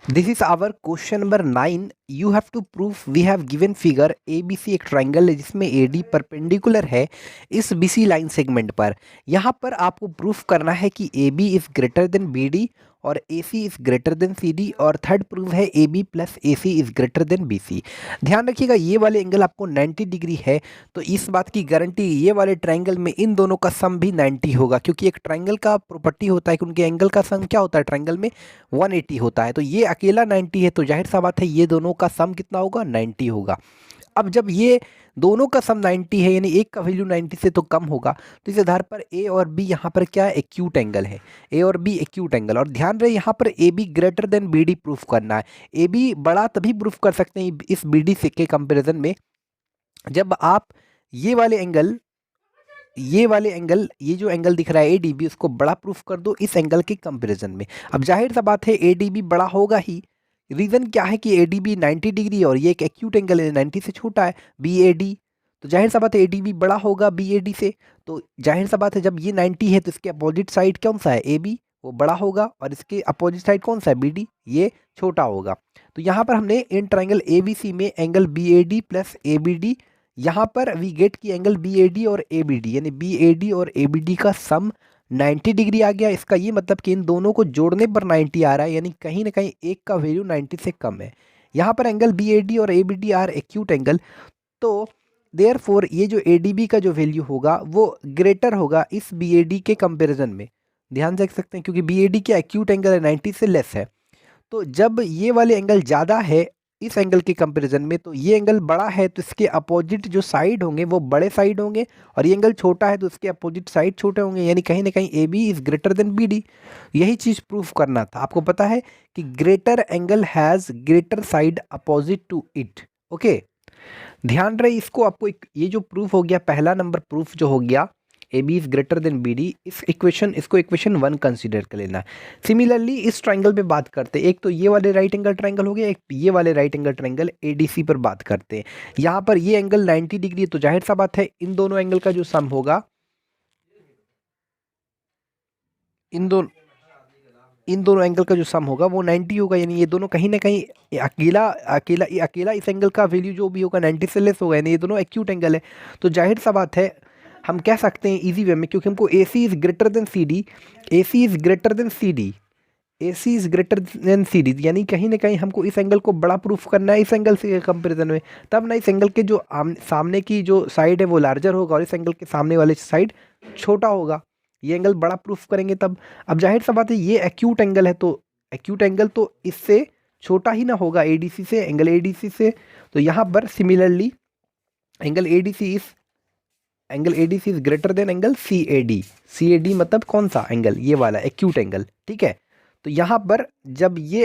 This is our question number 9. You have to prove we have given figure ABC एक triangle है जिसमें AD perpendicular है इस BC line segment पर। यहाँ पर आपको प्रूफ करना है कि AB is greater then BD और AC is greater then CD और थर्ड प्रूफ है AB plus AC is greater then BC। ध्यान रखिएगा ये वाले एंगल आपको 90 डिग्री है, तो इस बात की गारंटी ये वाले ट्राइंगल में इन दोनों का सम भी 90 होगा, क्योंकि एक ट्राइंगल का प्रॉपर्टी होता है कि उनके एंगल का सम क्या होता है ट्राइंगल में 180 होता है। तो ये अकेला 90 है, तो जाहिर सा बात है ये दोनों का सम कितना होगा 90 होगा। अब जब ये दोनों का सम 90 है यानी एक का वैल्यू 90 से तो कम होगा, तो इस आधार पर ए और बी यहाँ पर क्या है एक्यूट एंगल है, ए और बी एक्यूट एंगल। और ध्यान रहे यहाँ पर A B greater than B D proof करना है। ए बी बड़ा तभी प्रूफ कर सकते हैं इस बी डी से के कंपेरिजन में जब आप ये वाले एंगल ये जो एंगल दिख रहा है ए डी बी उसको बड़ा प्रूफ कर दो इस एंगल के कंपेरिजन में। अब जाहिर सा बात है ए डी बी बड़ा होगा ही। रीज़न क्या है कि ए डी बी 90 डिग्री और ये एक एक्यूट एंगल है 90 से छोटा है बी ए डी, तो जाहिर सा बात है ए डी बी बड़ा होगा बी ए डी से। तो जाहिर सा बात है जब ये 90 है तो इसके अपोजिट साइड कौन सा है ए बी, वो बड़ा होगा, और इसके अपोजिट साइड कौन सा है बी डी, ये छोटा होगा। तो यहाँ पर हमने in triangle A B C में angle B A D plus A B D, यहाँ पर वी गेट की एंगल बी ए डी और ए बी डी यानी बी ए डी और ए बी डी का सम 90 डिग्री आ गया। इसका ये मतलब कि इन दोनों को जोड़ने पर 90 आ रहा है, यानी कहीं ना कहीं एक का वैल्यू 90 से कम है। यहाँ पर एंगल बी ए डी और A B D are acute angle, तो देयरफॉर ये जो ए डी बी का जो वैल्यू होगा वो ग्रेटर होगा इस बी ए डी के कंपेरिजन में। ध्यान से देख सकते हैं क्योंकि बी ए डी के एक्यूट एंगल है 90 से लेस है, तो जब ये वाले एंगल ज़्यादा है इस एंगल के कंपैरिजन में तो ये एंगल बड़ा है, तो इसके अपोजिट जो साइड होंगे वो बड़े साइड होंगे, और ये एंगल छोटा है तो इसके अपोजिट साइड छोटे होंगे, यानी कहीं ना कहीं A B is greater than B D. यही चीज़ प्रूफ करना था। आपको पता है कि greater angle has greater side opposite to it. Okay, ध्यान रहे इसको। आपको ये जो प्रूफ हो गया पहला नंबर प्रूफ जो हो गया A B is greater than B D, इसको इक्वेशन 1 कंसीडर कर लेना है। सिमिलरली इस ट्राइंगल पे बात करते हैं, एक तो ये वाले राइट एंगल ट्राइंगल हो गया, एक ये वाले right angle triangle A D C पर बात करते हैं। यहाँ पर ये एंगल 90 डिग्री है, तो जाहिर सा बात है इन दोनों एंगल का जो सम होगा इन दोनों एंगल का जो सम होगा वो 90 होगा, यानी ये दोनों कहीं ना कहीं अकेला इस एंगल का वैल्यू जो भी होगा 90 से लेस होगा, यानी ये दोनों एक्यूट एंगल है। तो जाहिर सा बात है हम कह सकते हैं इजी वे में, क्योंकि हमको A C is greater than C D, A C is greater than C D, A C is greater than C D, यानी कहीं ना कहीं हमको इस एंगल को बड़ा प्रूफ करना है इस एंगल से कंपेरिजन में। तब ना इस एंगल के जो सामने की जो साइड है वो लार्जर होगा और इस एंगल के सामने वाले साइड छोटा होगा, ये एंगल बड़ा प्रूफ करेंगे तब। अब जाहिर सा बात है ये एक्यूट एंगल है, तो एक्यूट एंगल तो इससे छोटा ही ना होगा ए डी सी से, एंगल ए डी सी से। तो यहाँ पर similarly angle A D C is greater than angle C A D. C A D मतलब कौन सा एंगल, ये वाला एक्यूट एंगल, ठीक है। तो यहाँ पर जब ये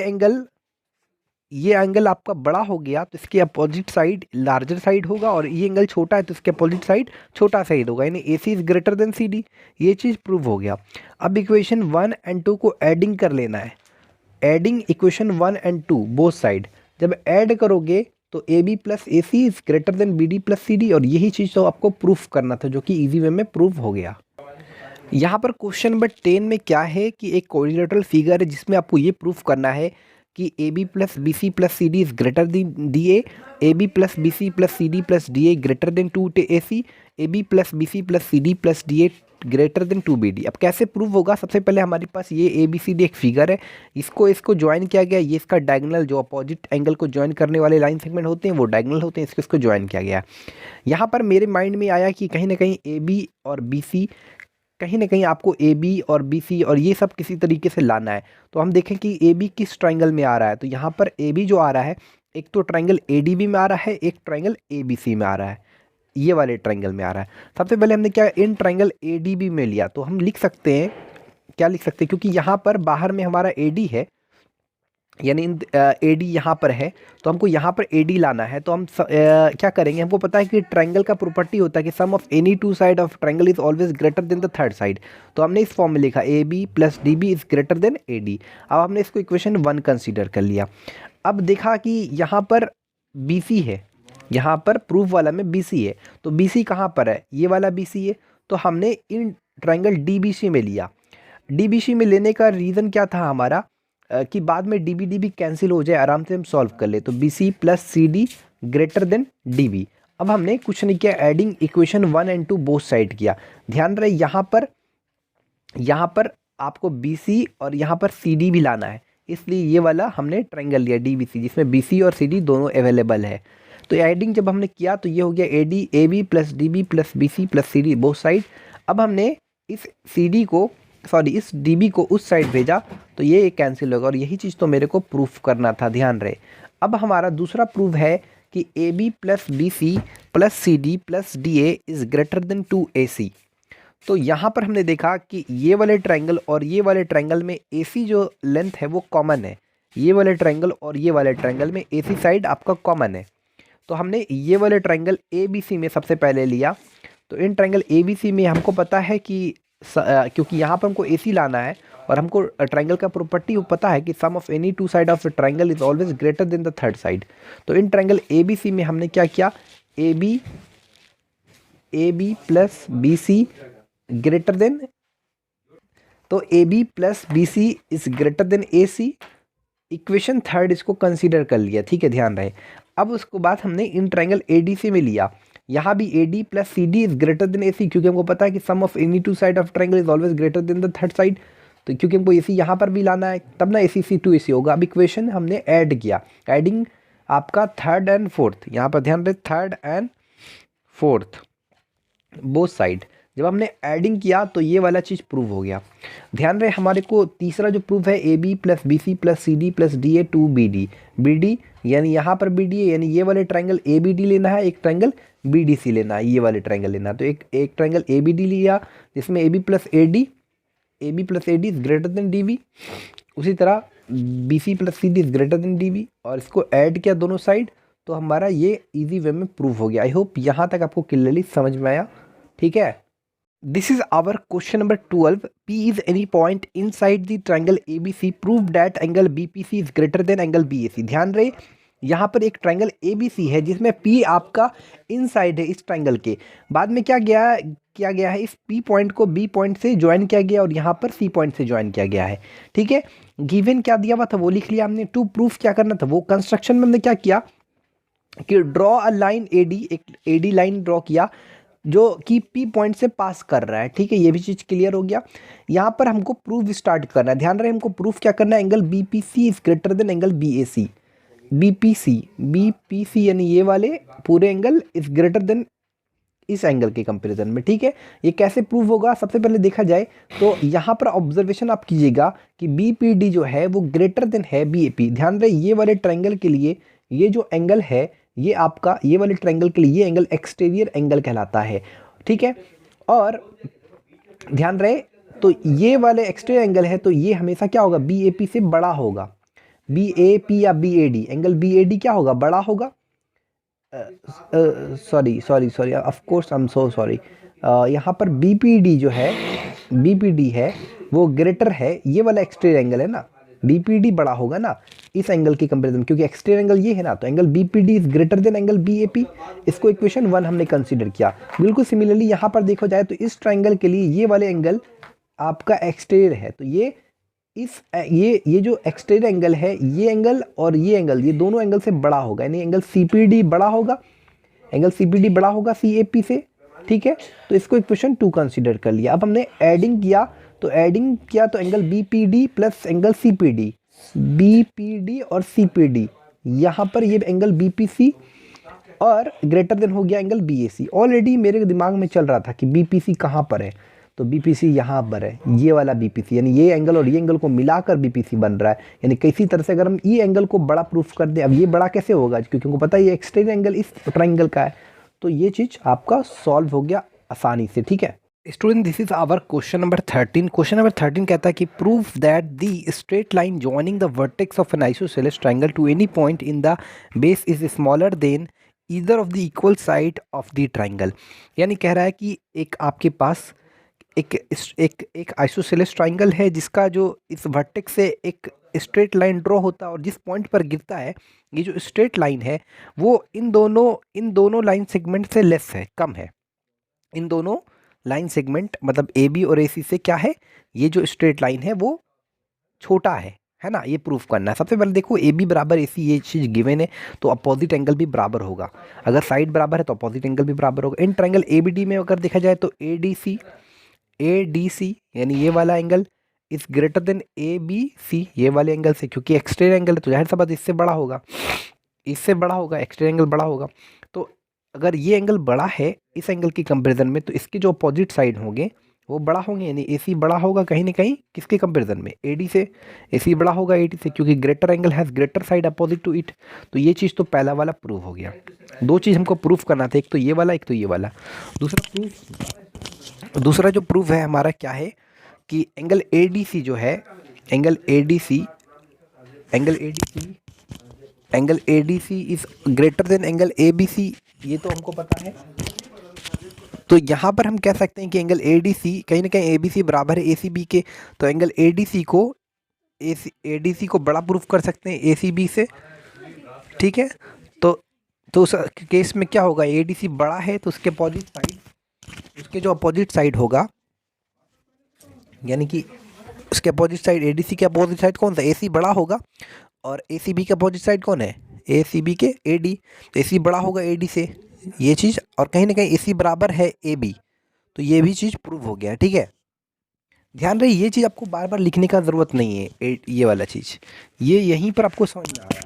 एंगल आपका बड़ा हो गया तो इसके अपोजिट साइड लार्जर साइड होगा, और ये एंगल छोटा है तो इसके अपोजिट साइड छोटा साइड होगा, यानी A C is greater than C D. ये चीज़ प्रूव हो गया। अब इक्वेशन 1 एंड 2 को एडिंग कर लेना है। Adding equation 1 and 2 both side, जब ऐड करोगे तो A B plus A C is greater than B D plus C D, और यही चीज़ तो आपको प्रूफ करना था जो कि इजी वे में प्रूफ हो गया। यहाँ पर क्वेश्चन नंबर 10 में क्या है कि एक कोऑर्डिनेटल फिगर है जिसमें आपको ये प्रूफ करना है कि A B plus B C plus C D is greater than D A B plus B C plus C D plus D A greater than 2 A C, A B plus B C plus C D plus D A greater than 2 B D. अब कैसे prove होगा, सबसे पहले हमारे पास ये A B C D एक figure है, इसको ज्वाइन किया गया, ये इसका डायगोनल जो अपोजिट एंगल को ज्वाइन करने वाले लाइन सेगमेंट होते हैं वो डायगोनल होते हैं, इसको ज्वाइन किया गया। यहाँ पर मेरे माइंड में आया कि कहीं ना कहीं ए बी और बी सी, कहीं ना कहीं आपको ए बी और बी सी और ये सब किसी तरीके से लाना है। तो हम देखें कि ए बी किस ट्राइंगल में आ रहा है, तो यहाँ पर ए बी जो आ रहा है एक तो ट्राइंगल ए डी बी में आ रहा है, एक ट्राइंगल ए बी सी में आ रहा है, ये वाले ट्राइंगल में आ रहा है। सबसे पहले हमने क्या in triangle A D B में लिया, तो हम लिख सकते हैं क्या लिख सकते हैं, क्योंकि यहाँ पर बाहर में हमारा ए डी है, यानी ए डी यहाँ पर है, तो हमको यहाँ पर ए डी लाना है। तो हम क्या करेंगे, हमको पता है कि ट्राइंगल का प्रॉपर्टी होता है कि sum of any two side of triangle is always greater than the third side. तो हमने इस फॉर्म में लिखा A B plus D B is greater than A D. अब हमने इसको इक्वेशन 1 कंसीडर कर लिया। अब देखा कि यहाँ पर बी सी है, यहाँ पर प्रूफ वाला में बी सी है, तो बी सी कहाँ पर है, ये वाला बी सी है, तो हमने in triangle D B C में लिया। डी बी सी में लेने का रीज़न क्या था हमारा, कि बाद में डी बी कैंसिल हो जाए, आराम से हम सॉल्व कर ले। तो B C plus C D greater than D B. अब हमने कुछ नहीं किया, adding equation 1 and 2 both side किया। ध्यान रहे यहाँ पर आपको बी सी और यहाँ पर सी डी भी लाना है, इसलिए ये वाला हमने ट्रायंगल लिया डी बी सी, जिसमें बी सी और सी डी दोनों अवेलेबल है। तो एडिंग जब हमने किया तो ये हो गया A D A B plus D B plus B C plus C D both side. अब हमने इस सी डी को इस डी बी को उस साइड भेजा तो ये कैंसिल होगा, और यही चीज़ तो मेरे को प्रूफ करना था, ध्यान रहे। अब हमारा दूसरा प्रूफ है कि A B plus B C plus C D plus D A is greater than 2AC। तो यहाँ पर हमने देखा कि ये वाले ट्रायंगल और ये वाले ट्रायंगल में AC जो लेंथ है वो कॉमन है। ये वाले ट्रायंगल और ये वाले ट्रायंगल में AC साइड आपका कॉमन है। तो हमने ये वाले ट्रायंगल ABC में सबसे पहले लिया। तो इन ट्रायंगल ABC में हमको पता है कि क्योंकि यहाँ पर हमको AC लाना है और हमको ट्रायंगल का प्रॉपर्टी पता है कि sum of any two side of the triangle is always greater than the third side. तो इन ट्रायंगल ABC में हमने क्या किया, AB plus BC greater than, तो AB plus BC is greater than AC। Equation third इसको consider कर लिया, ठीक है, ध्यान रहे। अब उसके बाद हमने इन ट्रायंगल ADC में लिया, यहाँ भी AD plus CD is greater than AC, क्योंकि हमको पता है कि sum of any two side of triangle is always greater than the third side. तो क्योंकि हमको AC यहाँ पर भी लाना है, तब ना ACC 2AC होगा। अब इक्वेशन हमने ऐड किया, एडिंग आपका थर्ड एंड फोर्थ, यहाँ पर ध्यान रहे third and fourth both side. जब हमने एडिंग किया तो ये वाला चीज़ प्रूव हो गया। ध्यान रहे हमारे को तीसरा जो प्रूफ है AB plus BC plus CD plus DA 2BD, BD यानी यहाँ पर BD है, यानी ये वाले ट्रायंगल ABD लेना है, एक ट्रायंगल BDC लेना है, ये वाले ट्रायंगल लेना है। तो एक ट्रायंगल ABD लिया जिसमें AB plus AD is greater then DB। उसी तरह BC plus CD is greater then DB, और इसको ऐड किया दोनों साइड, तो हमारा ये इजी वे में प्रूफ हो गया। आई होप यहाँ तक आपको क्लियरली समझ में आया, ठीक है। This is our question number 12. P is any point inside the triangle ABC. Prove that angle BPC is greater than angle BAC. ध्यान रहे यहाँ पर एक ट्रायंगल ABC है जिसमें P आपका इनसाइड है इस ट्रायंगल के। बाद में क्या गया है, इस P पॉइंट को B पॉइंट से ज्वाइन किया गया और यहाँ पर C पॉइंट से ज्वाइन किया गया है, ठीक है। गिवन क्या दिया हुआ था वो लिख लिया हमने। टू प्रूफ क्या करना था, वो कंस्ट्रक्शन में हमने क्या किया कि ड्रॉ अ लाइन AD, एक AD लाइन ड्रॉ किया जो कि P पॉइंट से पास कर रहा है, ठीक है। ये भी चीज़ क्लियर हो गया। यहाँ पर हमको प्रूफ स्टार्ट करना है, ध्यान रहे हमको प्रूफ क्या करना है, angle BPC is greater than angle BAC। BPC यानी ये वाले पूरे एंगल इज ग्रेटर देन इस एंगल के कंपैरिजन में, ठीक है। ये कैसे प्रूव होगा, सबसे पहले देखा जाए तो यहाँ पर ऑब्जर्वेशन आप कीजिएगा कि BPD जो है वो ग्रेटर देन है BAP। ध्यान रहे ये वाले ट्रायंगल के लिए ये जो एंगल है, ये आपका ये वाले ट्रायंगल के लिए ये एंगल एक्सटीरियर एंगल कहलाता है, ठीक है। और ध्यान रहे तो ये वाले एक्सटीरियर एंगल है तो ये हमेशा क्या होगा, BAP से बड़ा होगा। BAP या BAD, एंगल BAD क्या होगा, बड़ा होगा। Sorry of course I am so sorry. यहाँ पर BPD जो है, BPD है वो ग्रेटर है, ये वाला एक्सटीरियर एंगल है ना, BPD बड़ा होगा ना इस एंगल की कंपैरिजन, क्योंकि एक्सटीरियर एंगल ये है ना, तो angle BPD is greater than angle BAP। इसको इक्वेशन 1 हमने कंसीडर किया। बिल्कुल सिमिलरली यहाँ पर देखा जाए तो इस ट्रायंगल के लिए ये वाले एंगल आपका एक्सटीरियर है, तो ये जो एक्सटीरियर एंगल है, ये एंगल और ये एंगल, ये दोनों एंगल से बड़ा होगा, यानी एंगल CPD बड़ा होगा, एंगल CPD बड़ा होगा CAP से, ठीक है। तो इसको इक्वेशन 2 कंसीडर कर लिया। अब हमने एडिंग किया तो angle BPD plus angle CPD, BPD और CPD, यहाँ पर ये एंगल BPC और ग्रेटर देन हो गया एंगल BAC। ऑलरेडी मेरे दिमाग में चल रहा था कि BPC कहाँ पर है, तो BPC यहाँ पर है, ये वाला BPC, यानी ये एंगल और ये एंगल को मिलाकर BPC बन रहा है। यानी किसी तरह से अगर हम ये एंगल को बड़ा प्रूफ कर दें, अब ये बड़ा कैसे होगा क्योंकि हमको पता है ये एक्सटीरियर एंगल इस ट्रायंगल का है, तो ये चीज़ आपका सॉल्व हो गया आसानी से, ठीक है। Student this is our question number 13। Question number 13 कहता है कि proof that the straight line joining the vertex of an isosceles triangle to any point in the base is smaller than either of the equal side of the triangle. यानी कह रहा है कि एक आपके पास एक आइसोसेलेस ट्रायंगल है जिसका जो इस वर्टेक्स से एक स्ट्रेट लाइन ड्रॉ होता है और जिस पॉइंट पर गिरता है, ये जो स्ट्रेट लाइन है वो इन दोनों लाइन सेगमेंट से लेस है, कम है। इन दोनों लाइन सेगमेंट मतलब AB और AC से क्या है, ये जो स्ट्रेट लाइन है वो छोटा है है ना, ये प्रूफ करना है। सबसे पहले देखो ए बी बराबर ए सी, ये चीज़ गिवन है तो अपोजिट एंगल भी बराबर होगा। अगर साइड बराबर है तो अपोजिट एंगल भी बराबर होगा। In triangle A B D में अगर देखा जाए तो ए डी सी यानी ये वाला angle is greater than A B C, ये वाले एंगल से, क्योंकि एक्सटेरियर एंगल है तो जाहिर सा बात इससे बड़ा होगा, इससे बड़ा होगा, एक्सटेरियर एंगल बड़ा होगा। तो अगर ये एंगल बड़ा है इस एंगल की कंपेरिजन में तो इसके जो अपोजिट साइड होंगे वो बड़ा होंगे, यानी ए सी बड़ा होगा कहीं ना कहीं किसके कंपेरिजन में, ए डी से। ए सी बड़ा होगा ए डी से, क्योंकि greater angle has greater side opposite to it. तो ये चीज़ तो पहला वाला प्रूव हो गया। दो चीज़ हमको प्रूफ करना था, एक तो ये वाला, एक तो ये वाला। दूसरा जो प्रूफ है हमारा क्या है कि एंगल ए डी सी जो है, angle A D C is greater than angle A B C, ये तो हमको पता है। तो यहाँ पर हम कह सकते हैं कि एंगल ए डी सी कहीं ना कहीं ए बी सी बराबर है ए सी बी के, तो एंगल ए डी सी को बड़ा प्रूफ कर सकते हैं ए सी बी से, ठीक है। तो उस केस में क्या होगा, ए डी सी बड़ा है तो उसके अपोजिट साइड, उसके जो अपोजिट साइड होगा, यानी कि उसके opposite side, A D C के अपोजिट साइड कौन सा, ए सी बड़ा होगा, और ए सी बी के अपोजिट साइड कौन है, ए सी बी के ए डी, तो ए सी बड़ा होगा ए डी से, ये चीज़। और कहीं ना कहीं ए सी बराबर है ए बी, तो ये भी चीज़ प्रूव हो गया, ठीक है। ध्यान रहे ये चीज़ आपको बार बार लिखने का ज़रूरत नहीं है, ये वाला चीज़ ये यहीं पर आपको समझ में आ रहा है।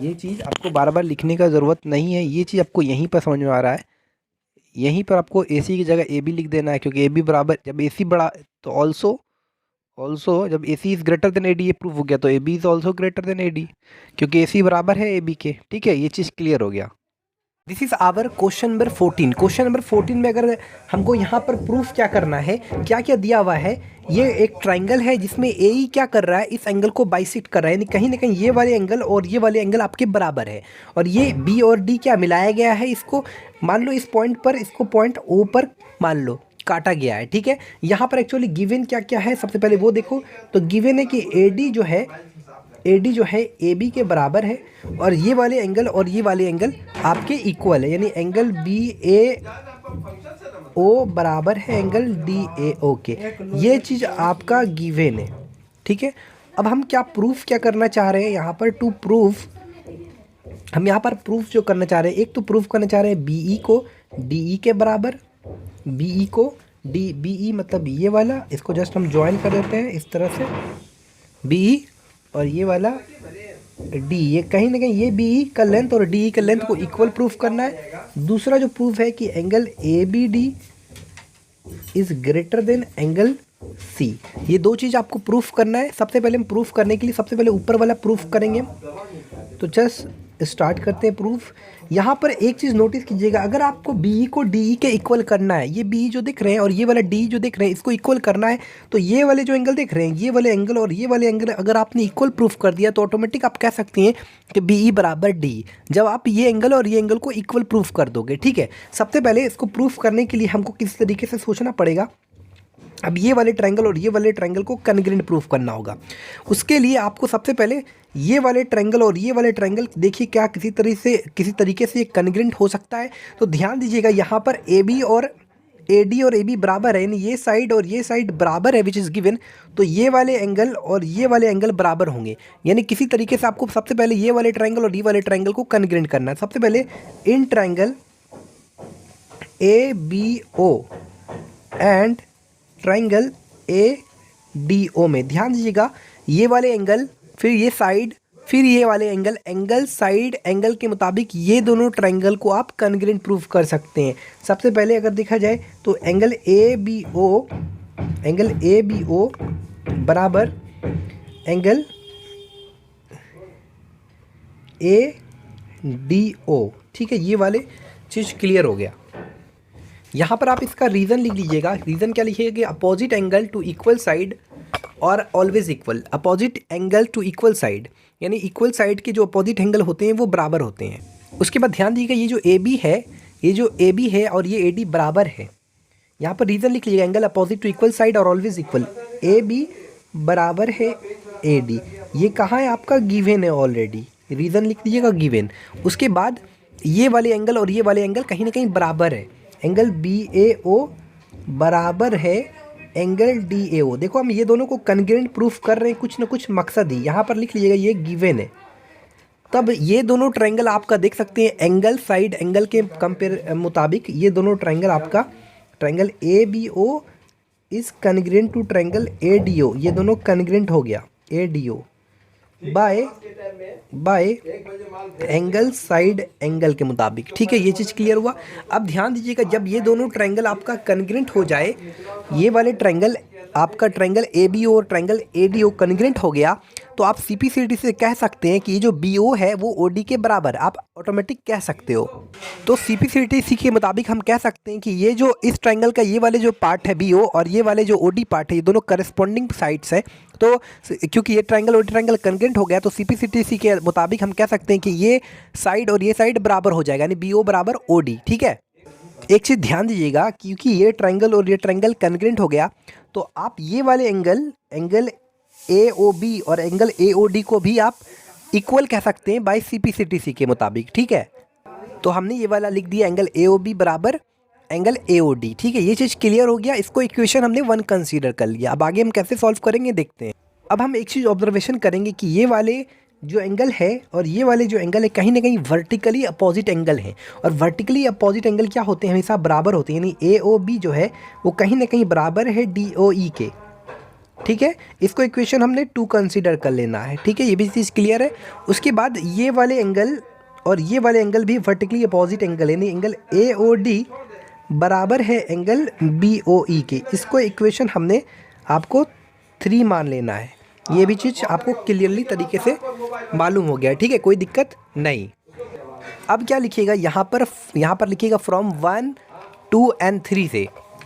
ये चीज़ आपको बार बार लिखने का ज़रूरत नहीं है, ये चीज़ आपको यहीं पर समझ में आ रहा है। यहीं पर आपको ए सी की जगह ए बी लिख देना है, क्योंकि ए बी बराबर, जब ए सी बड़ा तो ऑल्सो जब A C is greater than A D, ये प्रूव हो गया, तो A B is also greater than A D, क्योंकि ए सी बराबर है ए बी के, ठीक है। ये चीज़ क्लियर हो गया। This is our question number 14। Question number 14 में अगर हमको यहाँ पर प्रूफ क्या करना है, क्या क्या दिया हुआ है, ये एक ट्राइंगल है जिसमें ए ई क्या कर रहा है, इस एंगल को बाइसेक्ट कर रहा है, यानी कहीं ना कहीं ये वाले एंगल और ये वाले एंगल आपके बराबर है, और ये बी और डी क्या मिलाया गया है, इसको मान लो इस पॉइंट पर, इसको पॉइंट ओ पर मान लो काटा गया है, ठीक है। यहाँ पर एक्चुअली गिवन क्या क्या है, सबसे पहले वो देखो। तो गिवन है कि ए डी जो है ए बी के बराबर है, और ये वाले एंगल और ये वाले एंगल आपके इक्वल है, यानी एंगल बी ए ओ बराबर है एंगल डी ए ओ के। ये चीज़ आपका गिवन है, ठीक है। अब हम क्या करना चाह रहे हैं यहाँ पर, टू प्रूफ, हम यहाँ पर प्रूफ जो करना चाह रहे हैं, एक तो प्रूफ करना चाह रहे हैं बी ई को डी ई के बराबर, बी ई को बी ई मतलब ये वाला, इसको जस्ट हम ज्वाइन कर देते हैं इस तरह से, बी ई और ये वाला डी, ये कहीं ना कहीं ये बी ई का लेंथ और डी ई का लेंथ को इक्वल प्रूफ करना है। दूसरा जो प्रूफ है कि angle A B D is greater than angle C, ये दो चीज़ आपको प्रूफ करना है। सबसे पहले हम प्रूफ करने के लिए सबसे पहले ऊपर वाला प्रूफ करेंगे, तो जस्ट स्टार्ट करते हैं प्रूफ। यहाँ पर एक चीज़ नोटिस कीजिएगा, अगर आपको बी को डी के इक्वल करना है, ये बी जो दिख रहे हैं और ये वाला डी जो दिख रहे हैं, इसको इक्वल करना है, तो ये वाले जो एंगल दिख रहे हैं, ये वाले एंगल और ये वाले एंगल अगर आपने इक्वल प्रूफ कर दिया तो ऑटोमेटिक आप कह सकते हैं कि बी ई बराबर डी, जब आप ये एंगल और ये एंगल को इक्वल प्रूफ कर दोगे, ठीक है। सबसे पहले इसको प्रूफ करने के लिए हमको किस तरीके से सोचना पड़ेगा, अब ये वाले ट्रायंगल और ये वाले ट्रायंगल को कॉन्ग्रुएंट प्रूफ करना होगा। उसके लिए आपको सबसे पहले ये वाले ट्रायंगल और ये वाले ट्रायंगल देखिए क्या किसी तरीके से कॉन्ग्रुएंट हो सकता है। तो ध्यान दीजिएगा यहाँ पर ए बी और ए डी और ए बी बराबर है, यानी ये साइड और ये साइड बराबर है विच इज़ गिवन, तो ये वाले एंगल और ये वाले एंगल बराबर होंगे, यानी किसी तरीके से आपको सबसे पहले ये वाले ट्रायंगल और ये वाले ट्रायंगल को कॉन्ग्रुएंट करना है। सबसे पहले इन triangle A B O and triangle A D O में ध्यान दीजिएगा, ये वाले एंगल, फिर ये साइड, फिर ये वाले एंगल साइड एंगल के मुताबिक ये दोनों ट्रायंगल को आप कॉन्ग्रुएंट प्रूफ कर सकते हैं। सबसे पहले अगर देखा जाए तो एंगल ए बी ओ बराबर एंगल ए डी ओ, ठीक है। ये वाले चीज़ क्लियर हो गया। यहाँ पर आप इसका रीज़न लिख लीजिएगा। रीज़न क्या लिखिएगा कि opposite angle to equal side और always equal, opposite angle to equal side, यानी इक्वल साइड के जो अपोजिट एंगल होते हैं वो बराबर होते हैं। उसके बाद ध्यान दीजिएगा ये जो ए बी है और ये ए डी बराबर है। यहाँ पर रीज़न लिख लीजिएगा, angle opposite to equal side और ऑलवेज इक्वल, ए बी बराबर है ए डी, ये कहाँ है आपका गिवन है ऑलरेडी, रीज़न लिख लीजिएगा गिवन। उसके बाद ये वाले एंगल और ये वाले एंगल कहीं ना कहीं बराबर है, एंगल बी ए ओ बराबर है एंगल DAO। देखो हम ये दोनों को कन्ग्रेंट प्रूफ कर रहे हैं, कुछ ना कुछ मकसद ही। यहाँ पर लिख लीजिएगा ये गिवन है। तब ये दोनों ट्रायंगल आपका देख सकते हैं एंगल साइड एंगल के कंपेयर मुताबिक ये दोनों ट्रायंगल आपका triangle ABO is congruent to triangle ADO। ये दोनों कन्ग्रेंट हो गया ADO by angle side angle के मुताबिक। ठीक है, ये चीज़ क्लियर हुआ। अब ध्यान दीजिएगा, जब ये दोनों ट्रायंगल आपका कन्ग्रेंट हो जाए, ये वाले ट्रायंगल आपका ट्रायंगल ABO और ट्रायंगल ADO कन्ग्रेंट हो गया, तो आप CPCD से कह सकते हैं कि ये जो BO है वो OD के बराबर, आप ऑटोमेटिक कह सकते हो। तो CPCD के मुताबिक हम कह सकते हैं कि ये जो इस ट्रायंगल का ये वाले जो पार्ट है BO और ये वाले जो OD पार्ट है, ये दोनों करस्पॉन्डिंग साइड्स हैं। तो क्योंकि ये ट्रायंगल और ट्रायंगल कन्ग्रेंट हो गया, तो CPCD के मुताबिक हम कह सकते हैं कि ये साइड और ये साइड बराबर हो जाएगा, यानी BO बराबर OD। ठीक है, एक चीज़ ध्यान दीजिएगा, क्योंकि ये ट्रायंगल और ये ट्रायंगल कन्ग्रेंट हो गया, तो आप ये वाले एंगल AOB और एंगल AOD को भी आप इक्वल कह सकते हैं बाय CPCD के मुताबिक। ठीक है, तो हमने ये वाला लिख दिया एंगल AOB बराबर एंगल AOD। ठीक है, ये चीज़ क्लियर हो गया। इसको इक्वेशन हमने 1 कंसीडर कर लिया। अब आगे हम कैसे सॉल्व करेंगे देखते हैं। अब हम एक चीज़ ऑब्जर्वेशन करेंगे कि ये वाले जो एंगल है और ये वाले जो एंगल है कहीं ना कहीं वर्टिकली अपोजिट एंगल हैं, और वर्टिकली अपोजिट एंगल क्या होते हैं, हमेशा बराबर होते हैं, यानी AOB जो है वो कहीं ना कहीं बराबर है DOE के। ठीक है, इसको इक्वेशन हमने 2 कंसीडर कर लेना है। ठीक है, ये भी चीज़ क्लियर है। उसके बाद ये वाले एंगल और ये वाले एंगल भी वर्टिकली अपोजिट एंगल, यानी एंगल AOD बराबर है एंगल BOE के। इसको इक्वेशन हमने आपको 3 मान लेना है। ये भी चीज़ आपको क्लियरली तरीके से मालूम हो गया है। ठीक है, कोई दिक्कत नहीं। अब क्या लिखिएगा यहाँ पर लिखिएगा फ्रॉम 1, 2 एंड 3 से।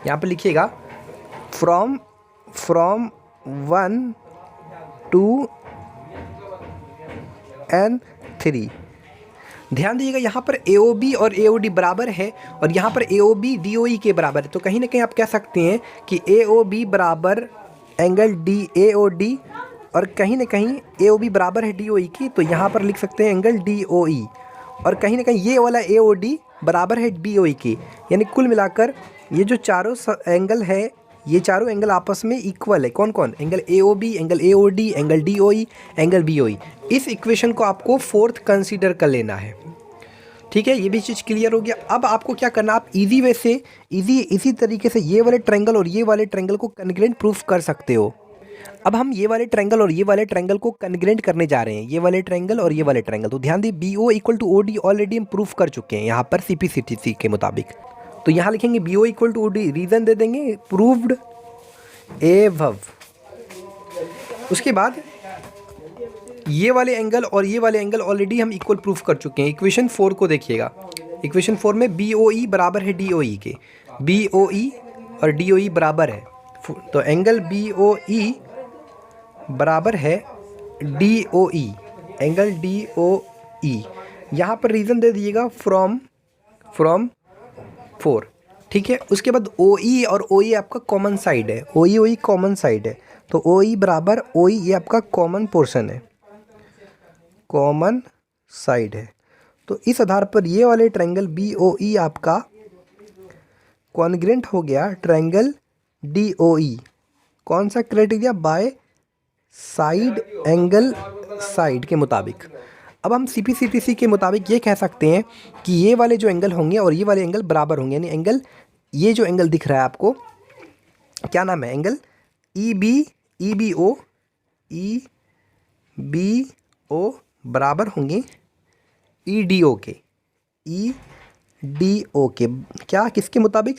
यहाँ पर लिखिएगा फ्रॉम 1, 2 एंड 3। ध्यान दीजिएगा, यहाँ पर AOB और AOD बराबर है और यहाँ पर AOB DOE के बराबर है। तो कहीं ना कहीं आप कह सकते हैं कि AOB बराबर एंगल AOD और कहीं ना कहीं AOB बराबर है DOE की, तो यहाँ पर लिख सकते हैं एंगल DOE, और कहीं ना कहीं ये वाला AOD बराबर है BOE की। यानी कुल मिलाकर ये जो चारों एंगल है, ये चारों एंगल आपस में इक्वल है। कौन कौन? Angle AOB, angle AOD, angle DOE, angle BOE। इस इक्वेशन को आपको 4th कंसीडर कर लेना है। ठीक है, ये भी चीज़ क्लियर हो गया। अब आपको क्या करना, आप इजी वे से इसी तरीके से ये वाले ट्रायंगल और ये वाले ट्रायंगल को कन्ग्रेंट प्रूफ कर सकते हो। अब हम ये वाले ट्रायंगल और ये वाले ट्रायंगल को कन्ग्रेंट करने जा रहे हैं, ये वाले ट्रायंगल और ये वाले ट्रायंगल। तो ध्यान दी, BO equal to OD already हम प्रूफ कर चुके हैं यहाँ पर CPCD के मुताबिक। तो यहाँ लिखेंगे BO equal to OD, reason दे देंगे प्रूव्ड एवव। उसके बाद ये वाले एंगल और ये वाले एंगल ऑलरेडी हम इक्वल प्रूफ कर चुके हैं। इक्वेशन 4 को देखिएगा, इक्वेशन 4 में BOE बराबर है DOE के, BOE और DOE बराबर है, तो एंगल BOE बराबर है DOE, एंगल DOE। यहाँ पर रीज़न दे दीजिएगा फ्रॉम 4। ठीक है, उसके बाद OE और OE आपका कॉमन साइड है, OE कॉमन साइड है, तो OE बराबर OE ये आपका कॉमन पोर्शन है, कॉमन साइड है। तो इस आधार पर ये वाले ट्रायंगल BOE आपका कॉन्ग्रेंट हो गया ट्रायंगल DOE। कौन सा criteria? By side angle side के मुताबिक। अब हम CPCD के मुताबिक ये कह सकते हैं कि ये वाले जो एंगल होंगे और ये वाले एंगल बराबर होंगे, यानी एंगल, ये जो एंगल दिख रहा है आपको क्या नाम है, एंगल EBO बराबर होंगे EDO के, EDO के। क्या, किसके मुताबिक?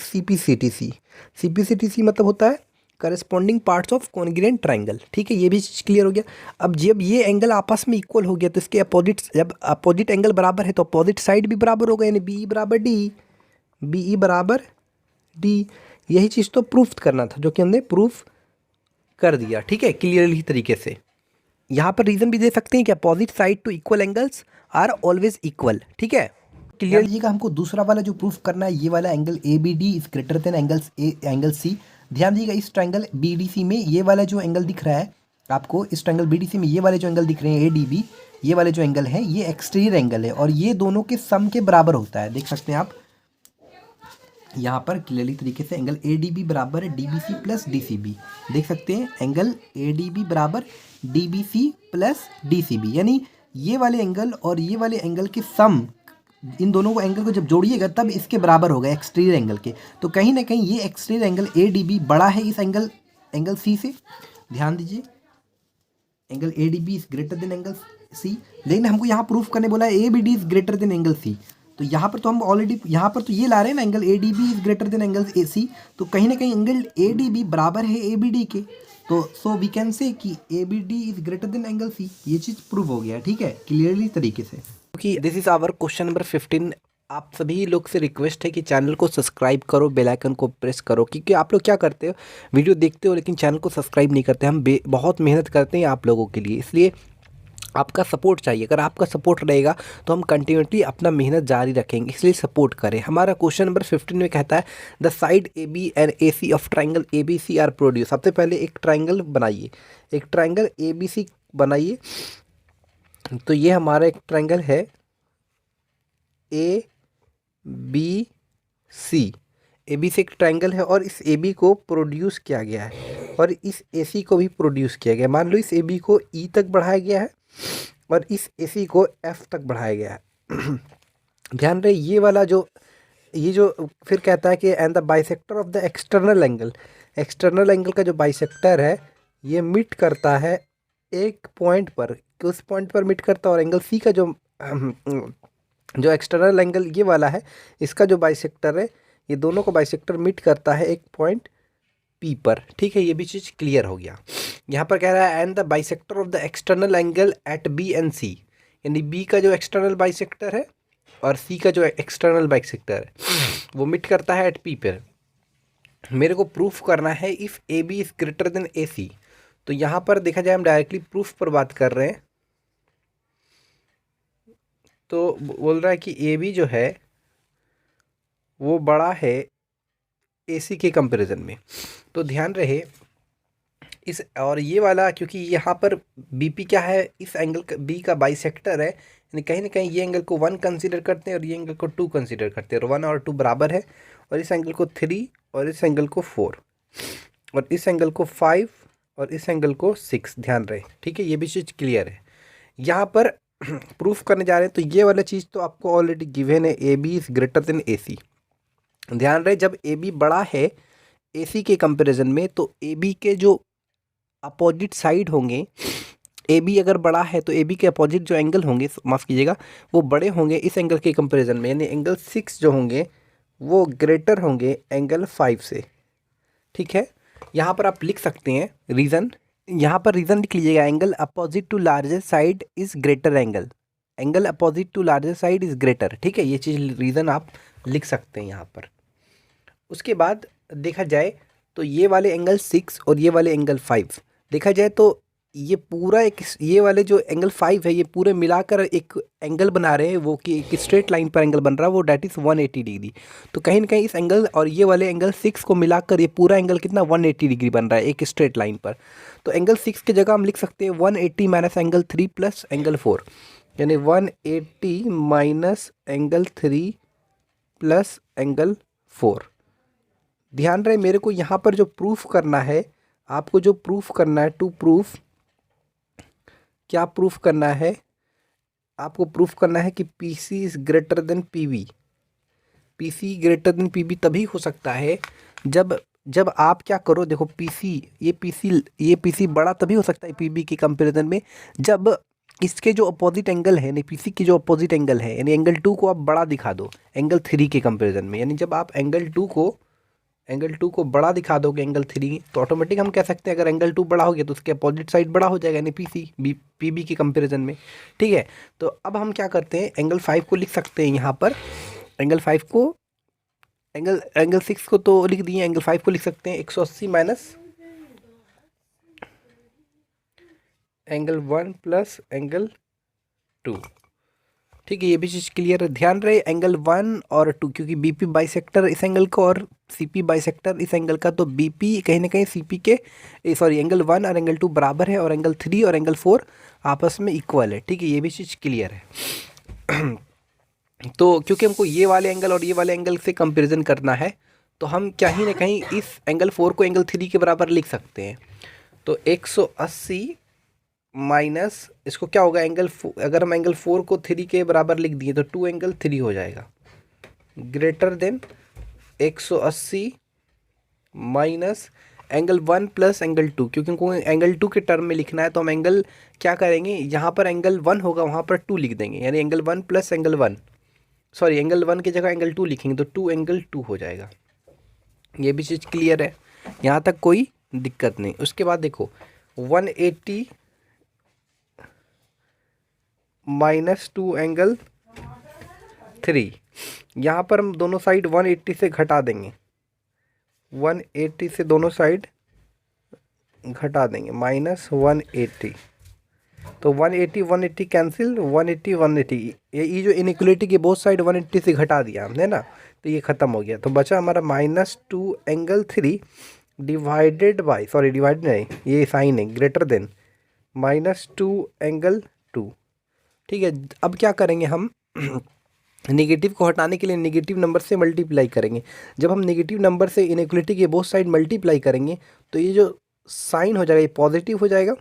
CPCD मतलब होता है corresponding parts of congruent triangle. ठीक है, ये भी क्लियर हो गया। अब जब ये एंगल आपस में इक्वल हो गया, तो इसके अपोजिट, जब अपोजिट एंगल बराबर है तो अपोजिट साइड भी बराबर होगा, यानी BE बराबर D। यही चीज़ तो प्रूफ करना था, जो कि हमने प्रूफ कर दिया। ठीक है, क्लियरली तरीके से। यहाँ पर रीज़न भी दे सकते हैं कि opposite side to equal angles are always equal. ठीक है, क्लियर लीजिएगा। हमको दूसरा वाला जो प्रूफ करना है, ये वाला angle ABD is greater than angle C। ध्यान दीजिएगा, इस ट्रायंगल BDC में ये वाला जो एंगल दिख रहा है आपको, इस ट्रायंगल BDC में ये वाले जो एंगल दिख रहे हैं ADB, ये वाले जो एंगल है ये एक्सटीरियर एंगल है और ये दोनों के सम के बराबर होता है। देख सकते हैं आप, यहाँ पर क्लियरली तरीके से एंगल ए डी बी बराबर है D B C plus D C B, देख सकते हैं एंगल ए डी बी बराबर D B C plus D C B, यानी ये वाले एंगल और ये वाले एंगल के सम, इन दोनों को एंगल को जब जोड़िएगा तब इसके बराबर होगा एक्सटीरियर एंगल के। तो कहीं ना कहीं ये exterior angle A D B बड़ा है इस एंगल सी से, ध्यान दीजिए angle A D B is greater than angle C, लेकिन हमको यहाँ प्रूफ करने बोला है A B D is greater than angle C. तो यहाँ पर तो हम ऑलरेडी यहाँ पर तो ये ला रहे हैं ना angle A D B is greater than angle A C, तो कहीं ना कहीं एंगल ए डी बी बराबर है ए बी डी के, तो सो वी कैन से कि A B D is greater than angle C, ये चीज़ प्रूव हो गया, ठीक है, क्लियरली तरीके से। क्योंकि this is our question number 15। आप सभी लोग से रिक्वेस्ट है कि चैनल को सब्सक्राइब करो, बेल आइकन को प्रेस करो, क्योंकि आप लोग क्या करते हो, वीडियो देखते हो लेकिन चैनल को सब्सक्राइब नहीं करते। हम बहुत मेहनत करते हैं आप लोगों के लिए, इसलिए आपका सपोर्ट चाहिए। अगर आपका सपोर्ट रहेगा तो हम कंटिन्यूटी अपना मेहनत जारी रखेंगे, इसलिए सपोर्ट करें। हमारा क्वेश्चन नंबर 15 में कहता है the side A B and A C of triangle A B C are produce. सबसे पहले एक ट्राइंगल बनाइए, एक ट्राइंगल ए बी सी बनाइए। तो ये हमारा एक ट्राइंगल है A B C, A B सी एक ट्राइंगल है और इस ए बी को प्रोड्यूस किया गया है और इस ए सी को भी प्रोड्यूस किया गया है। मान लो इस ए बी को ई तक बढ़ाया गया है और इस ए सी को एफ तक बढ़ाया गया है। ध्यान रहे ये जो फिर कहता है कि and the bisector of the external angle, external angle का जो बाइसेक्टर है ये मिट करता है एक पॉइंट पर, कि उस पॉइंट पर मिट करता है, और एंगल सी का जो एक्सटर्नल एंगल ये वाला है इसका जो बाइसेक्टर है, ये दोनों को बाइसेक्टर मिट करता है एक पॉइंट पी पर, ठीक है, ये भी चीज़ क्लियर हो गया। यहाँ पर कह रहा है and the bisector of the external angle at B and C, यानी बी का जो एक्सटर्नल बाइसेक्टर है और सी का जो एक्सटर्नल बाइसेक्टर है वो मिट करता है एट पी पर। मेरे को प्रूफ करना है if A B is greater than A C. तो यहाँ पर देखा जाए हम डायरेक्टली प्रूफ पर बात कर रहे हैं, तो बोल रहा है कि ए बी जो है वो बड़ा है ए सी के कंपैरिजन में। तो ध्यान रहे इस, और ये वाला क्योंकि यहाँ पर बी पी क्या है, इस एंगल का बी का बाइसेक्टर है, यानी कहीं ना कहीं ये एंगल को 1 कंसीडर करते हैं और ये एंगल को 2 कंसीडर करते हैं, और 1 और 2 बराबर है, और इस एंगल को 3 और इस एंगल को 4 और इस एंगल को 5 और इस एंगल को 6, ध्यान रहे, ठीक है, ये भी चीज़ क्लियर है। यहाँ पर प्रूफ करने जा रहे हैं, तो ये वाला चीज़ तो आपको ऑलरेडी गिवन है, A B is greater than A C. ध्यान रहे जब ए बी बड़ा है ए सी के कंपैरिजन में, तो ए बी के जो अपोजिट साइड होंगे, ए बी अगर बड़ा है तो ए बी के अपोजिट जो एंगल होंगे, माफ़ कीजिएगा, वो बड़े होंगे इस एंगल के कंपैरिजन में, यानी एंगल 6 जो होंगे वो ग्रेटर होंगे एंगल 5 से, ठीक है। यहाँ पर आप लिख सकते हैं रीज़न, यहाँ पर रीज़न लिख लीजिएगा, angle opposite to larger side is greater angle, angle opposite to larger side is greater, ठीक है, ये चीज़ रीज़न आप लिख सकते हैं यहाँ पर। उसके बाद देखा जाए तो ये वाले एंगल 6 और ये वाले एंगल 5 देखा जाए तो ये पूरा ये वाले जो एंगल 5 है ये पूरे मिलाकर एक एंगल बना रहे हैं, वो कि एक स्ट्रेट लाइन पर एंगल बन रहा है, वो डैट इज़ 180 डिग्री। तो कहीं ना कहीं इस एंगल और ये वाले एंगल 6 को मिलाकर ये पूरा एंगल कितना 180 डिग्री बन रहा है एक स्ट्रेट लाइन पर। तो एंगल 6 की जगह हम लिख सकते हैं 180 माइनस एंगल 3 प्लस एंगल 4, यानी 180 माइनस एंगल 3 प्लस एंगल 4। ध्यान रहे मेरे को यहाँ पर जो प्रूफ करना है, आपको जो प्रूफ करना है, टू प्रूफ, क्या प्रूफ करना है, आपको प्रूफ करना है कि P C is greater than P B. P C greater than P B तभी हो सकता है जब आप क्या करो, देखो पी सी बड़ा तभी हो सकता है पी बी के कंपेरिजन में, जब इसके जो अपोजिट एंगल है, यानी पी सी की जो अपोजिट एंगल है, यानी एंगल 2 को आप बड़ा दिखा दो एंगल 3 के कंपेरिजन में, यानी जब आप एंगल 2 को बड़ा दिखा दोगे एंगल 3, तो ऑटोमेटिक हम कह सकते हैं अगर एंगल 2 बड़ा हो गया तो उसके अपोजिट साइड बड़ा हो जाएगा, यानी पी बी के कंपैरिजन में, ठीक है। तो अब हम क्या करते हैं, एंगल 5 को लिख सकते हैं यहाँ पर, एंगल 5 को एंगल 6 को तो लिख दिए, एंगल 5 को लिख सकते हैं 180 माइनस एंगल 1 प्लस एंगल 2, ठीक है, ये भी चीज़ क्लियर है। ध्यान रहे एंगल 1 और 2, क्योंकि बीपी बाइसेक्टर इस एंगल का और सीपी बाइसेक्टर इस एंगल का, तो बीपी कहीं ना कहीं सीपी के एंगल 1 और एंगल 2 बराबर है, और एंगल 3 और एंगल 4 आपस में इक्वल है, ठीक है, ये भी चीज़ क्लियर है। तो क्योंकि हमको ये वाले एंगल और ये वाले एंगल से कंपैरिजन करना है, तो हम कहीं ना कहीं इस एंगल 4 को एंगल 3 के बराबर लिख सकते हैं। तो 180 माइनस इसको क्या होगा, अगर हम एंगल 4 को 3 के बराबर लिख दिए तो 2 एंगल 3 हो जाएगा, greater than 180 minus angle 1 plus angle 2, क्योंकि हमको एंगल 2 के टर्म में लिखना है, तो हम एंगल क्या करेंगे, यहाँ पर एंगल 1 होगा वहाँ पर 2 लिख देंगे, यानी angle 1 plus angle 1, sorry angle 1 की जगह एंगल 2 लिखेंगे तो 2 एंगल 2 हो जाएगा। ये भी चीज़ क्लियर है, यहाँ तक कोई दिक्कत नहीं। उसके बाद देखो 180 माइनस 2 एंगल 3, यहाँ पर हम दोनों साइड 180 से घटा देंगे, 180 से दोनों साइड घटा देंगे, माइनस 180, तो 180 180 कैंसिल, 180 180, ये जो इनइक्वलिटी की बोथ साइड 180 से घटा दिया हमने ना, तो ये ख़त्म हो गया। तो बचा हमारा minus 2 angle 3 divided by, sorry divide नहीं, ये साइन है, ग्रेटर देन माइनस 2 एंगल 2। ठीक है, अब क्या करेंगे हम नेगेटिव को हटाने के लिए नेगेटिव नंबर से मल्टीप्लाई करेंगे। जब हम नेगेटिव नंबर से इनइक्वलिटी के बोथ साइड मल्टीप्लाई करेंगे तो ये जो साइन हो जाएगा ये पॉजिटिव हो जाएगा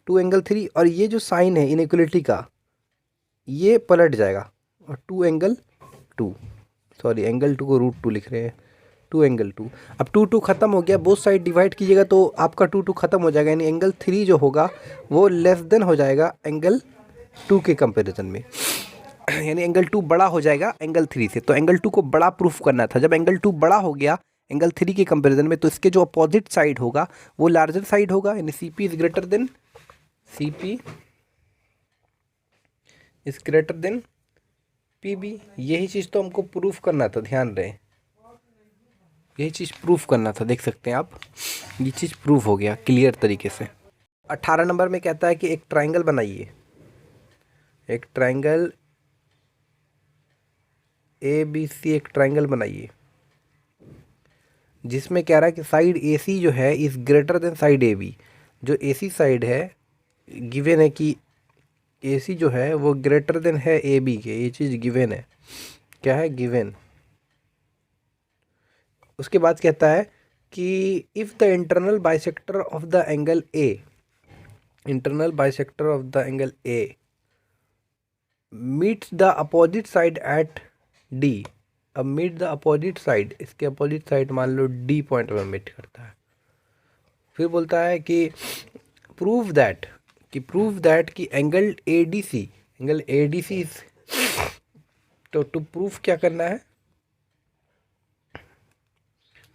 2 एंगल 3, और ये जो साइन है इनइक्वलिटी का ये पलट जाएगा और 2 एंगल 2, सॉरी एंगल 2 को √2 लिख रहे हैं, 2 एंगल 2। अब 2 2 खत्म हो गया, बोथ साइड डिवाइड कीजिएगा तो आपका 2 2 खत्म हो जाएगा, यानी एंगल 3 जो होगा वो लेस देन हो जाएगा एंगल 2 के कंपैरिजन में, यानी एंगल 2 बड़ा हो जाएगा एंगल 3 से। तो एंगल 2 को बड़ा प्रूफ करना था, जब एंगल 2 बड़ा हो गया एंगल 3 के कंपैरिजन में, तो इसके जो अपोजिट साइड होगा वो लार्जर साइड होगा, यानी CP is greater then PB। यही चीज़ तो हमको प्रूफ करना था, ध्यान रहे, यही चीज़ प्रूफ करना था, देख सकते हैं आप, ये चीज़ प्रूफ हो गया क्लियर तरीके से। 18 नंबर में कहता है कि एक ट्राइंगल बनाइए, एक ट्राइंगल ABC, एक ट्राइंगल बनाइए जिसमें कह रहा है कि साइड AC जो है is greater then side AB। जो AC साइड है, गिवन है कि AC जो है वो ग्रेटर देन है AB के, ये चीज़ गिवन है, क्या है, गिवन। उसके बाद कहता है कि if the internal bisector of the angle A, internal bisector of the angle A meets the opposite side at D। अब मीट द अपोजिट साइड, इसके अपोजिट साइड मान लो D पॉइंट में मीट करता है। फिर बोलता है कि प्रूव दैट कि एंगल ADC तो टू प्रूफ क्या करना है,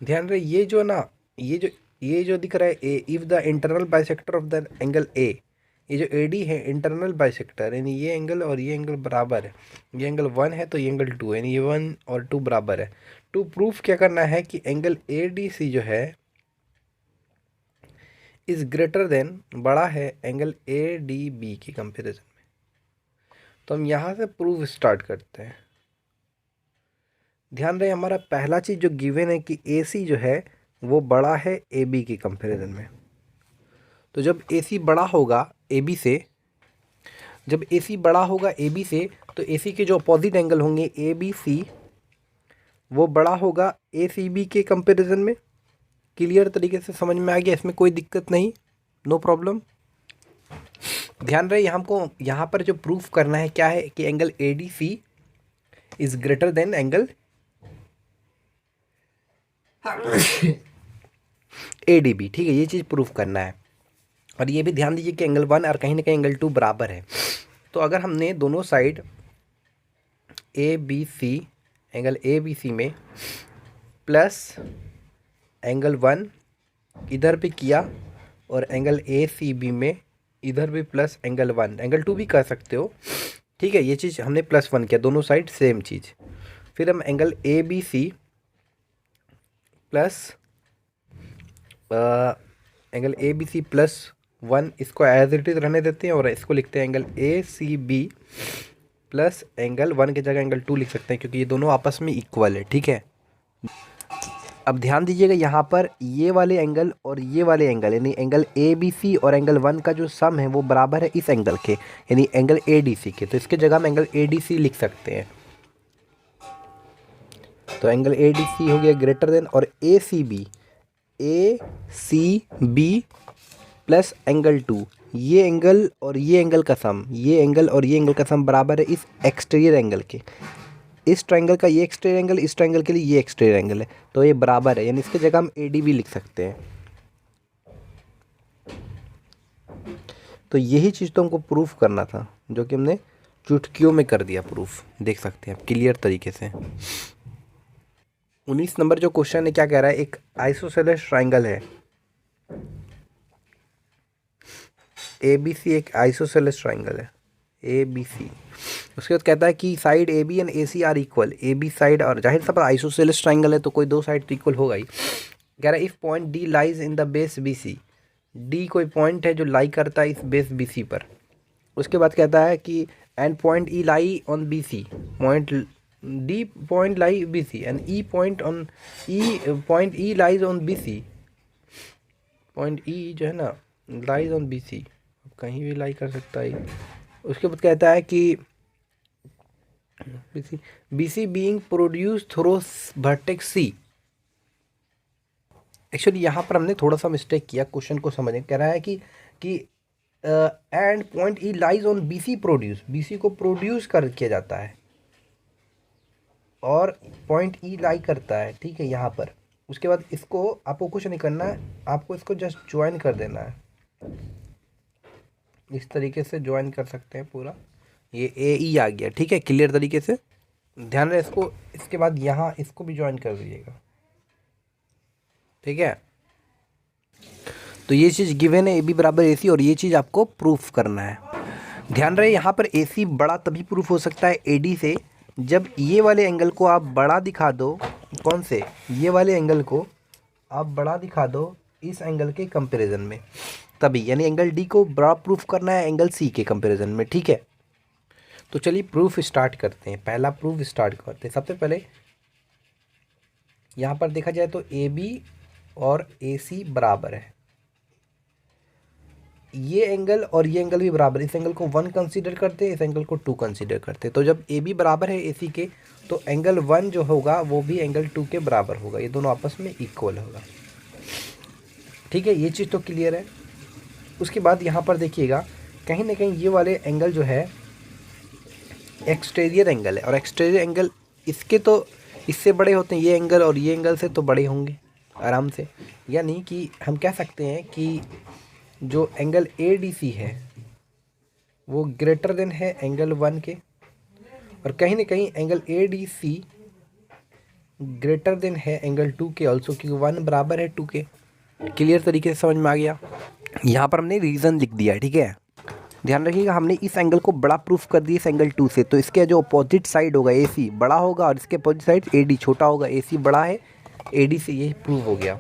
ध्यान रहे, ये जो ना ये जो दिख रहा है if the internal bisector of the angle A, ये जो AD है इंटरनल बाइसेक्टर, यानी ये एंगल और ये एंगल बराबर है, ये एंगल 1 है तो ये एंगल 2 है, यानी ये 1 और 2 बराबर है। टू प्रूफ क्या करना है कि एंगल ADC जो है इज़ ग्रेटर देन, बड़ा है एंगल ADB के कंपैरिजन में। तो हम यहाँ से प्रूफ स्टार्ट करते हैं। ध्यान रहे, हमारा पहला चीज़ जो गिवन है कि AC जो है वो बड़ा है AB के कंपैरिजन में। तो जब AC बड़ा होगा AB से, जब AC बड़ा होगा AB से, तो AC के जो अपोजिट एंगल होंगे ABC वो बड़ा होगा ACB के कंपैरिजन में। क्लियर तरीके से समझ में आ गया, इसमें कोई दिक्कत नहीं, नो प्रॉब्लम। ध्यान रहे, हमको यहाँ पर जो प्रूफ करना है क्या है कि angle ADC is greater than angle ADB। ठीक है, ये चीज़ प्रूफ करना है। और ये भी ध्यान दीजिए कि एंगल 1 और कहीं ना कहीं एंगल 2 बराबर है। तो अगर हमने दोनों साइड ABC, एंगल ABC में प्लस एंगल 1 इधर भी किया और एंगल ACB में इधर भी प्लस एंगल 1, एंगल 2 भी कर सकते हो, ठीक है, ये चीज़ हमने +1 किया, दोनों साइड सेम चीज़। फिर हम angle ABC plus angle ABC +1, इसको एज इट इज़ रहने देते हैं और इसको लिखते हैं एंगल ACB प्लस एंगल 1 की जगह एंगल 2 लिख सकते हैं, क्योंकि ये दोनों आपस में इक्वल है। ठीक है, अब ध्यान दीजिएगा यहाँ पर ये वाले एंगल और ये वाले एंगल, यानी एंगल ABC और एंगल 1 का जो सम है वो बराबर है इस एंगल के, यानी एंगल ADC के। तो इसके जगह हम एंगल ADC लिख सकते हैं। तो एंगल ए डी सी हो गया ग्रेटर देन, और ए सी बी प्लस एंगल 2, ये एंगल और ये एंगल का सम, ये एंगल और ये एंगल का सम बराबर है इस एक्सटीरियर एंगल के। इस ट्रायंगल का ये एक्सटीरियर एंगल, इस ट्रायंगल के लिए ये एक्सटीरियर एंगल है, तो ये बराबर है, यानी इसकी जगह हम ए डी भी लिख सकते हैं। तो यही चीज़ तो हमको प्रूफ करना था, जो कि हमने चुटकियों में कर दिया प्रूफ, देख सकते हैं आप क्लियर तरीके से। 19 नंबर जो क्वेश्चन है क्या कह रहा है, एक आइसोसेलेस ट्रायंगल है ABC, एक आइसोसेलेस ट्रायंगल है ABC। उसके बाद कहता है कि side AB and AC are equal, AB side, और जाहिर सा आइसोसेलेस ट्रायंगल है तो कोई दो साइड तो इक्वल होगा ही। कह रहा है if point D lies in the base BC, D कोई पॉइंट है जो लाई करता है इस बेस BC पर। उसके बाद कहता है कि and point E lie on BC, point D point lie BC and E point on point E lies on BC, point E जो है ना लाइज ऑन BC, कहीं भी लाई कर सकता है। उसके बाद कहता है कि BC being produce through vertex C। Actually यहाँ पर हमने थोड़ा सा मिस्टेक किया, क्वेश्चन को समझें। कह रहा है कि and point E lies on BC produce, BC को प्रोड्यूस कर किया जाता है और पॉइंट E लाई करता है, ठीक है यहाँ पर। उसके बाद इसको आपको कुछ नहीं करना है, आपको इसको जस्ट ज्वाइन कर देना है, इस तरीके से ज्वाइन कर सकते हैं पूरा, ये AE आ गया, ठीक है क्लियर तरीके से ध्यान रहे इसको। इसके बाद यहाँ इसको भी ज्वाइन कर दीजिएगा, ठीक है। तो ये चीज़ गिवन है AB बराबर AC, और ये चीज़ आपको प्रूफ करना है। ध्यान रहे यहाँ पर AC बड़ा तभी प्रूफ हो सकता है AD से, जब ये वाले एंगल को आप बड़ा दिखा दो, कौन से, ये वाले एंगल को आप बड़ा दिखा दो इस एंगल के कंपैरिजन में, तभी, यानी एंगल D को बड़ा प्रूफ करना है एंगल C के कंपैरिजन में, ठीक है। तो चलिए प्रूफ स्टार्ट करते हैं, पहला प्रूफ स्टार्ट करते हैं। सबसे पहले यहाँ पर देखा जाए तो AB और AC बराबर है, ये एंगल और ये एंगल भी बराबर, इस एंगल को 1 कंसीडर करते हैं, इस एंगल को 2 कंसीडर करते हैं। तो जब AB बराबर है AC के, तो एंगल 1 जो होगा वो भी एंगल 2 के बराबर होगा, ये दोनों आपस में इक्वल होगा, ठीक है। ये चीज़ तो क्लियर है। उसके बाद यहाँ पर देखिएगा कहीं ना कहीं ये वाले एंगल जो है एक्सटीरियर एंगल है, और एक्सटीरियर एंगल इसके तो इससे बड़े होते हैं, ये एंगल और ये एंगल से तो बड़े होंगे आराम से, यानी कि हम कह सकते हैं कि जो एंगल ADC है वो ग्रेटर देन है एंगल 1 के, और कहीं ना कहीं एंगल ADC ग्रेटर देन है एंगल 2 के ऑल्सो, क्योंकि 1 बराबर है 2 के। क्लियर तरीके से समझ में आ गया। यहाँ पर हमने रीज़न लिख दिया है, ठीक है। ध्यान रखिएगा हमने इस एंगल को बड़ा प्रूफ कर दिया इस एंगल 2 से, तो इसके जो अपोजिट साइड होगा AC बड़ा होगा और इसके अपोजिट साइड AD छोटा होगा, AC बड़ा है AD से, यही प्रूव हो गया।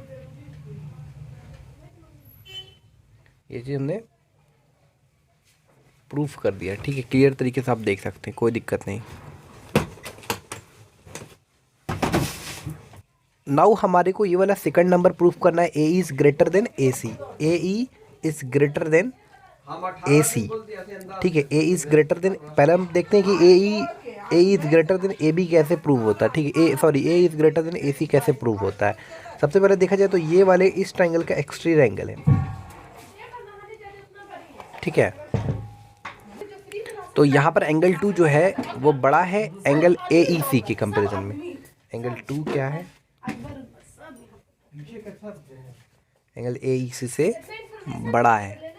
ये चीज़ हमने प्रूफ कर दिया, ठीक है क्लियर तरीके से आप देख सकते हैं, कोई दिक्कत नहीं। नाउ हमारे को ये वाला सेकंड नंबर प्रूफ करना है, AE is greater than AC, AE is greater than AC, ठीक है। AE इज़ ग्रेटर देन, पहले हम देखते हैं कि AE is greater then AB कैसे प्रूव होता है, ठीक है। AE is greater than AC कैसे प्रूव होता है। सबसे पहले देखा जाए तो ये वाले इस ट्रायंगल का एक्सटीरियर एंगल है, ठीक है। तो यहाँ पर एंगल 2 जो है वो बड़ा है एंगल AEC के कंपैरिजन में। एंगल 2 क्या है, एंगल AEC से बड़ा है।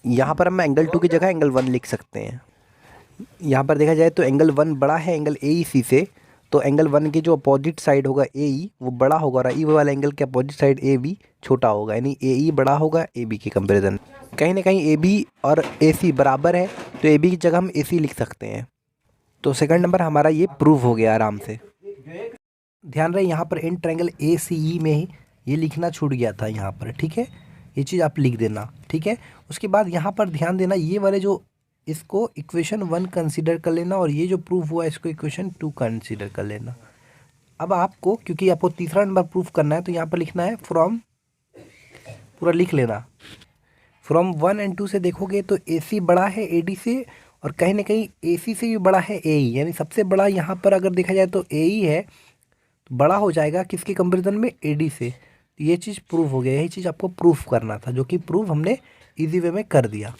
यहाँ पर हम एंगल 2 की जगह एंगल 1 लिख सकते हैं। यहाँ पर देखा जाए तो एंगल 1 बड़ा है एंगल AEC से, तो एंगल 1 की जो अपोजिट साइड होगा AE वो बड़ा होगा, और E वाला एंगल के अपोजिट साइड AB छोटा होगा, यानी AE बड़ा होगा AB के कंपैरिजन। कहीं ना कहीं AB और AC बराबर है, तो AB की जगह हम AC लिख सकते हैं। तो सेकंड नंबर हमारा ये प्रूव हो गया आराम से। ध्यान रहे यहाँ पर इन ट्रायंगल ACE में ही ये लिखना छूट गया था यहाँ पर, ठीक है। ये चीज़ आप लिख देना, ठीक है। उसके बाद यहाँ पर ध्यान देना, ये वाले जो इसको इक्वेशन 1 कंसीडर कर लेना, और ये जो प्रूफ हुआ इसको इक्वेशन 2 कंसीडर कर लेना। अब आपको, क्योंकि आपको तीसरा नंबर प्रूफ करना है, तो यहाँ पर लिखना है फ्रॉम, पूरा लिख लेना। फ्रॉम 1 और 2 से देखोगे तो AC बड़ा है AD से, और कहीं ना कहीं AC से भी बड़ा है AE, यानी सबसे बड़ा यहाँ पर अगर देखा जाए तो AE है, तो बड़ा हो जाएगा किसके कंपेरिजन में, AD से। तो ये चीज़ प्रूव हो गया, यही चीज़ आपको प्रूफ करना था, जो कि प्रूव हमने इजी वे में कर दिया।